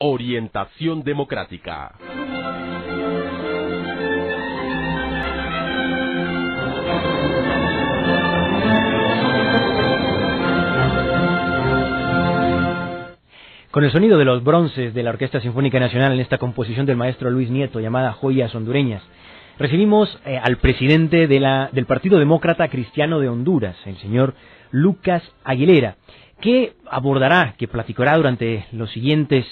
Orientación Democrática. Con el sonido de los bronces de la Orquesta Sinfónica Nacional en esta composición del maestro Luis Nieto llamada Joyas Hondureñas, recibimos al presidente del Partido Demócrata Cristiano de Honduras, el señor Lucas Aguilera, que abordará, que platicará durante los siguientes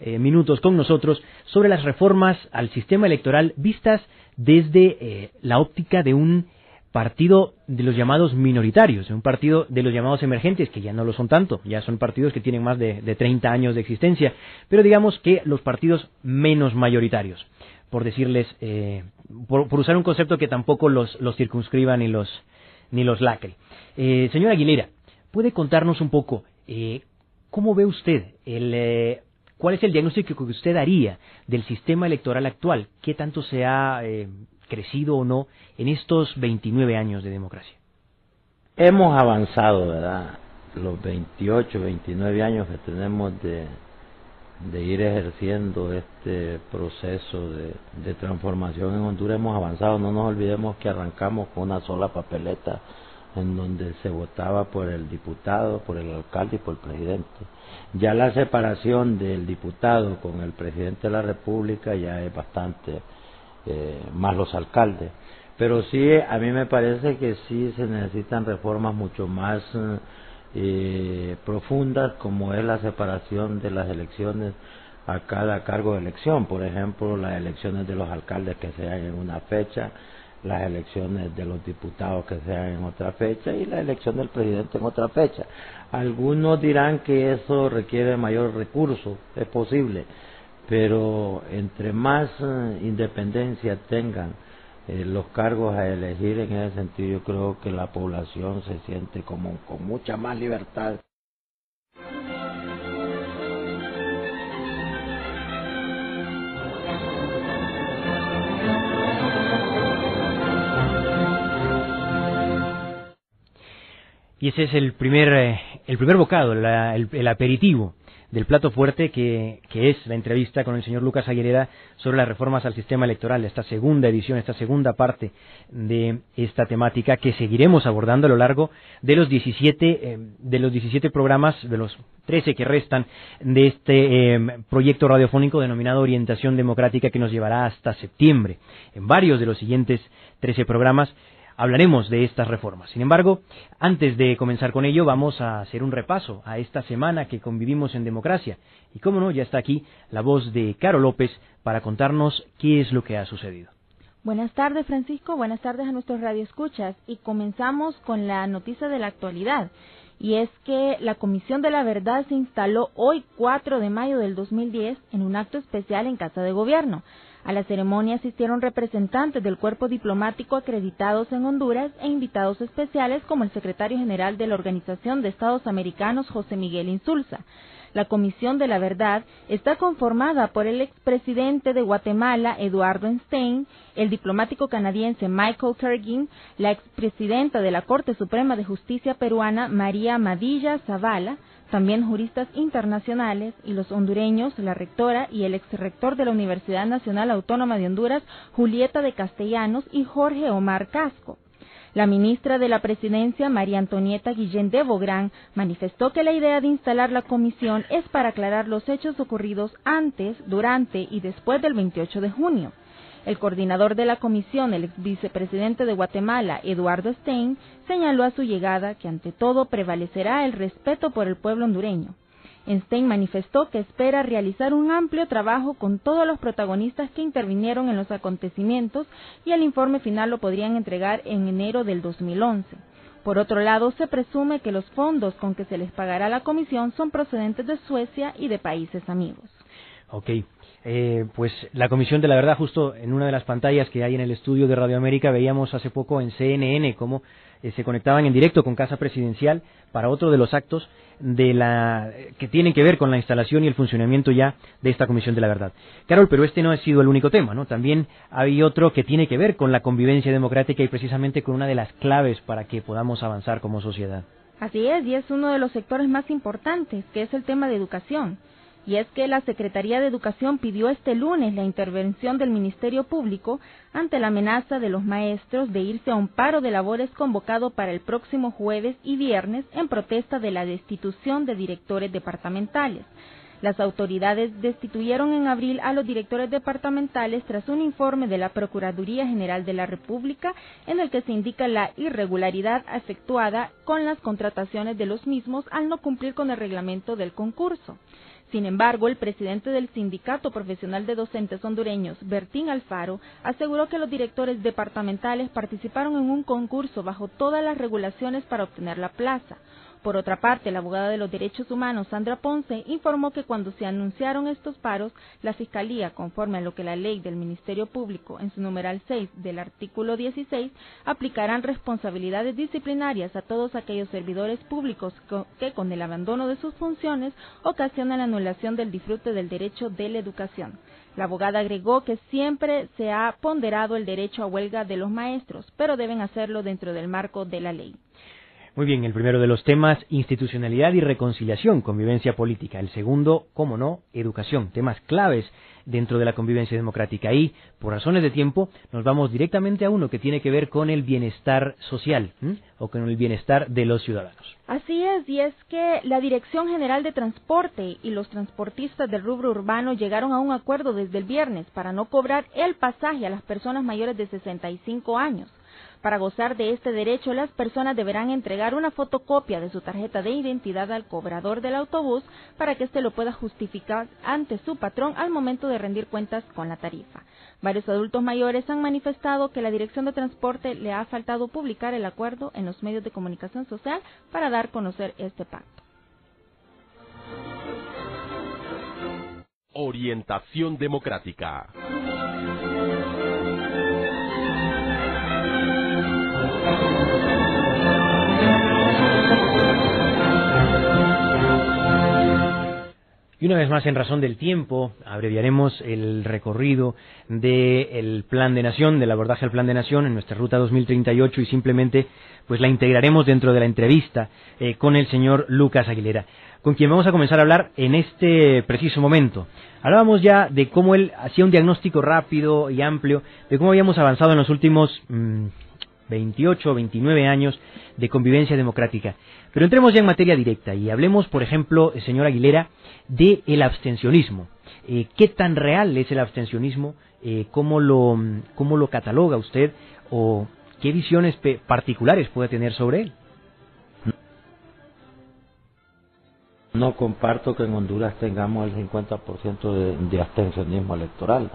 minutos con nosotros sobre las reformas al sistema electoral vistas desde la óptica de un partido de los llamados minoritarios, un partido de los llamados emergentes, que ya no lo son tanto, ya son partidos que tienen más de 30 años de existencia, pero digamos que los partidos menos mayoritarios, por decirles, por usar un concepto que tampoco los circunscriba ni los lacre. Señor Aguilera, ¿puede contarnos un poco cómo ve usted cuál es el diagnóstico que usted haría del sistema electoral actual? ¿Qué tanto se ha crecido o no en estos 29 años de democracia? Hemos avanzado, ¿verdad? Los 28, 29 años que tenemos de ir ejerciendo este proceso de transformación en Honduras, hemos avanzado. No nos olvidemos que arrancamos con una sola papeleta en donde se votaba por el diputado, por el alcalde y por el presidente. Ya la separación del diputado con el presidente de la República ya es bastante más los alcaldes. Pero sí, a mí me parece que sí se necesitan reformas mucho más profundas, como es la separación de las elecciones a cada cargo de elección. Por ejemplo, las elecciones de los alcaldes que sean en una fecha, las elecciones de los diputados que sean en otra fecha y la elección del presidente en otra fecha. Algunos dirán que eso requiere mayor recurso, es posible, pero entre más independencia tengan los cargos a elegir, en ese sentido yo creo que la población se siente como con mucha más libertad. Y ese es el primer bocado, el aperitivo del plato fuerte que es la entrevista con el señor Lucas Aguilera sobre las reformas al sistema electoral, esta segunda edición, esta segunda parte de esta temática que seguiremos abordando a lo largo de los 17 programas, de los 13 que restan de este proyecto radiofónico denominado Orientación Democrática, que nos llevará hasta septiembre. En varios de los siguientes 13 programas hablaremos de estas reformas. Sin embargo, antes de comenzar con ello, vamos a hacer un repaso a esta semana que convivimos en democracia. Y cómo no, ya está aquí la voz de Caro López para contarnos qué es lo que ha sucedido. Buenas tardes, Francisco. Buenas tardes a nuestros radioescuchas. Y comenzamos con la noticia de la actualidad. Y es que la Comisión de la Verdad se instaló hoy, 4 de mayo del 2010, en un acto especial en Casa de Gobierno. A la ceremonia asistieron representantes del cuerpo diplomático acreditados en Honduras e invitados especiales como el secretario general de la Organización de Estados Americanos, José Miguel Insulza. La Comisión de la Verdad está conformada por el expresidente de Guatemala, Eduardo Stein, el diplomático canadiense Michael Tergin, la expresidenta de la Corte Suprema de Justicia peruana, María Madilla Zavala, también juristas internacionales y los hondureños, la rectora y el exrector de la Universidad Nacional Autónoma de Honduras, Julieta de Castellanos, y Jorge Omar Casco. La ministra de la Presidencia, María Antonieta Guillén de Bográn, manifestó que la idea de instalar la comisión es para aclarar los hechos ocurridos antes, durante y después del 28 de junio. El coordinador de la comisión, el vicepresidente de Guatemala, Eduardo Stein, señaló a su llegada que ante todo prevalecerá el respeto por el pueblo hondureño. Stein manifestó que espera realizar un amplio trabajo con todos los protagonistas que intervinieron en los acontecimientos y el informe final lo podrían entregar en enero del 2011. Por otro lado, se presume que los fondos con que se les pagará a la comisión son procedentes de Suecia y de países amigos. Ok. Pues la Comisión de la Verdad, justo en una de las pantallas que hay en el estudio de Radio América, veíamos hace poco en CNN cómo se conectaban en directo con Casa Presidencial para otro de los actos que tienen que ver con la instalación y el funcionamiento ya de esta Comisión de la Verdad. Carol, pero este no ha sido el único tema, ¿no? También hay otro que tiene que ver con la convivencia democrática y precisamente con una de las claves para que podamos avanzar como sociedad. Así es, y es uno de los sectores más importantes, que es el tema de educación. Y es que la Secretaría de Educación pidió este lunes la intervención del Ministerio Público ante la amenaza de los maestros de irse a un paro de labores convocado para el próximo jueves y viernes en protesta de la destitución de directores departamentales. Las autoridades destituyeron en abril a los directores departamentales tras un informe de la Procuraduría General de la República en el que se indica la irregularidad efectuada con las contrataciones de los mismos al no cumplir con el reglamento del concurso. Sin embargo, el presidente del Sindicato Profesional de Docentes Hondureños, Bertín Alfaro, aseguró que los directores departamentales participaron en un concurso bajo todas las regulaciones para obtener la plaza. Por otra parte, la abogada de los derechos humanos, Sandra Ponce, informó que cuando se anunciaron estos paros, la Fiscalía, conforme a lo que la ley del Ministerio Público, en su numeral 6 del artículo 16, aplicarán responsabilidades disciplinarias a todos aquellos servidores públicos que con el abandono de sus funciones ocasionan la anulación del disfrute del derecho de la educación. La abogada agregó que siempre se ha ponderado el derecho a huelga de los maestros, pero deben hacerlo dentro del marco de la ley. Muy bien, el primero de los temas, institucionalidad y reconciliación, convivencia política. El segundo, cómo no, educación, temas claves dentro de la convivencia democrática. Y, por razones de tiempo, nos vamos directamente a uno que tiene que ver con el bienestar social, o con el bienestar de los ciudadanos. Así es, y es que la Dirección General de Transporte y los transportistas del rubro urbano llegaron a un acuerdo desde el viernes para no cobrar el pasaje a las personas mayores de 65 años. Para gozar de este derecho, las personas deberán entregar una fotocopia de su tarjeta de identidad al cobrador del autobús para que éste lo pueda justificar ante su patrón al momento de rendir cuentas con la tarifa. Varios adultos mayores han manifestado que la Dirección de Transporte le ha faltado publicar el acuerdo en los medios de comunicación social para dar a conocer este pacto. Orientación democrática. Y una vez más, en razón del tiempo, abreviaremos el recorrido del Plan de Nación, del abordaje al Plan de Nación en nuestra Ruta 2038 y simplemente pues la integraremos dentro de la entrevista con el señor Lucas Aguilera, con quien vamos a comenzar a hablar en este preciso momento. Hablábamos ya de cómo él hacía un diagnóstico rápido y amplio de cómo habíamos avanzado en los últimos 28 o 29 años de convivencia democrática. Pero entremos ya en materia directa y hablemos, por ejemplo, señor Aguilera, del abstencionismo. ¿Qué tan real es el abstencionismo? ¿Cómo lo cataloga usted? ¿O qué visiones particulares puede tener sobre él? No comparto que en Honduras tengamos el 50% de abstencionismo electoral,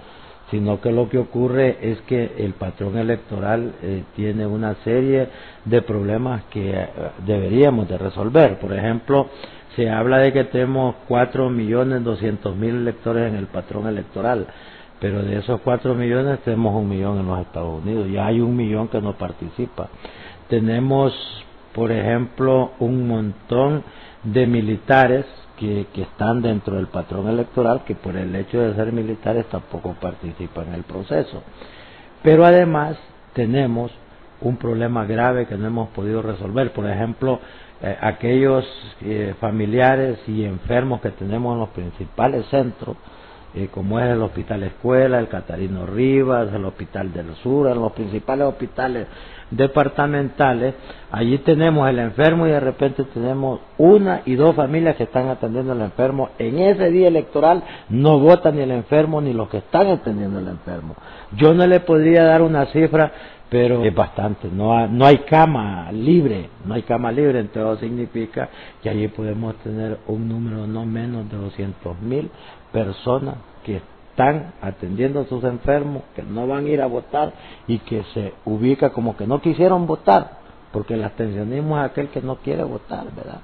sino que lo que ocurre es que el patrón electoral tiene una serie de problemas que deberíamos de resolver. Por ejemplo, se habla de que tenemos 4.200.000 electores en el patrón electoral, pero de esos 4 millones tenemos 1 millón en los Estados Unidos, y hay 1 millón que no participa. Tenemos, por ejemplo, un montón de militares que están dentro del patrón electoral, que por el hecho de ser militares tampoco participan en el proceso. Pero además tenemos un problema grave que no hemos podido resolver. Por ejemplo, aquellos familiares y enfermos que tenemos en los principales centros, como es el Hospital Escuela, el Catarino Rivas, el Hospital del Sur, en los principales hospitales departamentales, allí tenemos el enfermo y de repente tenemos 1 y 2 familias que están atendiendo al enfermo. En ese día electoral no vota ni el enfermo ni los que están atendiendo al enfermo. Yo no le podría dar una cifra, pero es bastante. No hay cama libre, entonces eso significa que allí podemos tener un número no menos de 200.000 personas que están atendiendo a sus enfermos, que no van a ir a votar y que se ubica como que no quisieron votar, porque el abstencionismo es aquel que no quiere votar, ¿verdad?